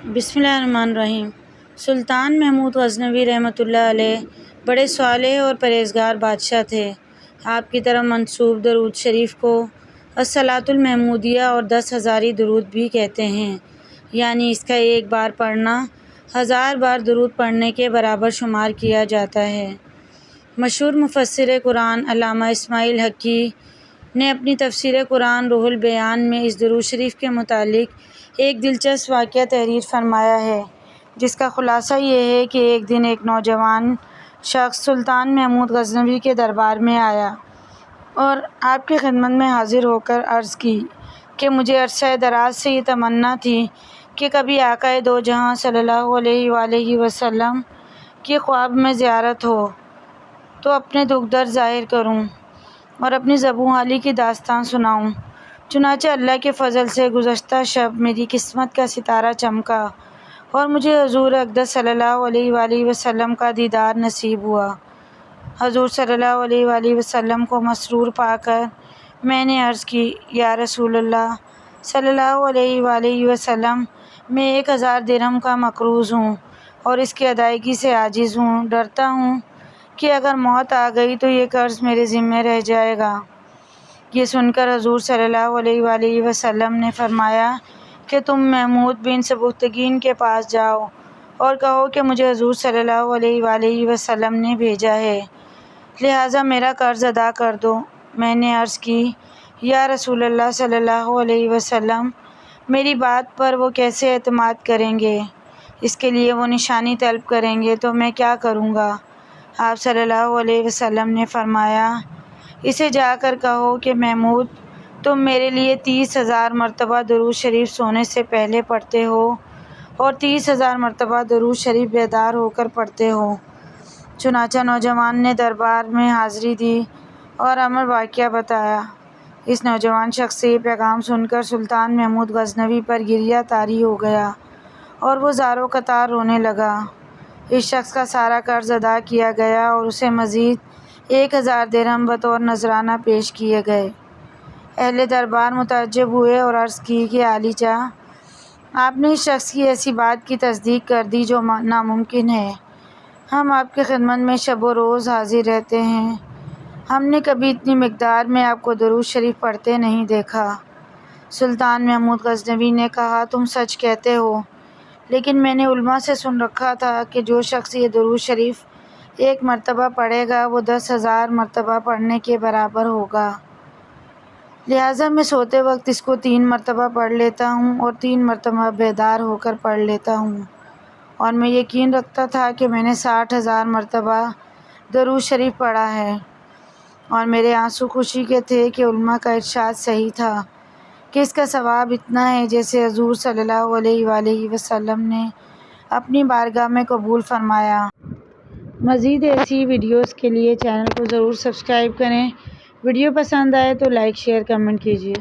बिस्मिल्लाहिर्रहमानिर्रहीम। सुल्तान महमूद गज़नवी रहमतुल्लाह अलैह बड़े सालेह और परहेज़गार बादशाह थे। आपकी तरफ मंसूब दरूद शरीफ को अस्सलातुल महमूदिया और 10,000 दरूद भी कहते हैं, यानी इसका एक बार पढ़ना 1000 बार दरूद पढ़ने के बराबर शुमार किया जाता है। मशहूर मुफस्सिर कुरान अल्लामा इस्माइल हक़ी ने अपनी तफ़सीर कुरान रूहुल बयान में इस दरूद शरीफ के मुतालिक एक दिलचस्प वाक़या तहरीर फरमाया है, जिसका ख़ुलासा ये है कि एक दिन एक नौजवान शख्स सुल्तान महमूद गज़नवी के दरबार में आया और आपकी खिदमत में हाज़िर होकर अर्ज़ की कि मुझे अरसा दराज से ये तमन्ना थी कि कभी आक़ाए दो जहां सल्लल्लाहु अलैहि वसल्लम की ख्वाब में ज़ियारत हो तो अपने दुख दर्द ज़ाहिर करूं और अपनी ज़बूं हाली की दास्तान सुनाऊं। चुनांचे अल्लाह के फ़ज़ल से गुज़श्ता शब मेरी किस्मत का सितारा चमका और मुझे हुज़ूर अक़दस सल्लल्लाहु अलैहि वसल्लम का दीदार नसीब हुआ। हुज़ूर सल्लल्लाहु अलैहि वसल्लम को मसरूर पाकर मैंने अर्ज़ की, या रसूलल्लाह सल्लल्लाहु अलैहि वसल्लम, मैं 1000 दिरहम का मक़रूज़ हूँ और इसकी अदायगी से आजिज़ हूँ। डरता हूँ कि अगर मौत आ गई तो ये कर्ज़ मेरे ज़िम्मे रह जाएगा। ये सुनकर हुज़ूर सल्लल्लाहु अलैहि वसल्लम ने फरमाया कि तुम महमूद बिन सबुख्तगीन के पास जाओ और कहो कि मुझे हुज़ूर सल्लल्लाहु अलैहि वसल्लम ने भेजा है, लिहाजा मेरा कर्ज़ अदा कर दो। मैंने अर्ज़ की, या रसूलल्लाह सल्लल्लाहु अलैहि वसल्लम, मेरी बात पर वो कैसे एतमाद करेंगे? इसके लिए वो निशानी तलब करेंगे तो मैं क्या करूँगा? आप सल्लल्लाहु अलैहि वसल्लम ने फरमाया, इसे जाकर कहो कि महमूद, तुम मेरे लिए 30,000 मरतबा दरूद शरीफ सोने से पहले पढ़ते हो और 30,000 मरतबा दरूद शरीफ बेदार होकर पढ़ते हो। चुनांचे नौजवान ने दरबार में हाज़िरी दी और अमर वाक़या बताया। इस नौजवान शख्स से ये पैगाम सुनकर सुल्तान महमूद गज़नवी पर गिरिया तारी हो गया और वो ज़ारो कतार रोने लगा। इस शख्स का सारा कर्ज़ अदा किया गया और उसे मज़ीद 1000 दिरहम बतौर नजराना पेश किए गए। अहले दरबार मुतअज्जिब हुए और अर्ज़ की कि आलीजा, आपने इस शख्स की ऐसी बात की तस्दीक कर दी जो नामुमकिन है। हम आपकी खिदमत में शब व रोज़ हाज़िर रहते हैं, हमने कभी इतनी मिक़दार में आपको दरूद शरीफ पढ़ते नहीं देखा। सुल्तान महमूद गज़नवी ने कहा, तुम सच कहते हो, लेकिन मैंने उलमा से सुन रखा था कि जो शख्स ये दरूद शरीफ एक मरतबा पढ़ेगा वो 10,000 मरतबा पढ़ने के बराबर होगा। लिहाजा मैं सोते वक्त इसको 3 मरतबा पढ़ लेता हूँ और 3 मरतबा बेदार होकर पढ़ लेता हूँ, और मैं यकीन रखता था कि मैंने 60,000 मरतबा दरूद शरीफ पढ़ा है। और मेरे आंसू खुशी के थे कि उलमा का इरशाद सही था कि इसका सवाब इतना है जैसे हुज़ूर सल्लल्लाहु अलैहि वसल्लम ने अपनी बारगाह में कबूल फरमाया। मज़ीद ऐसी वीडियोज़ के लिए चैनल को ज़रूर सब्सक्राइब करें। वीडियो पसंद आए तो लाइक शेयर कमेंट कीजिए।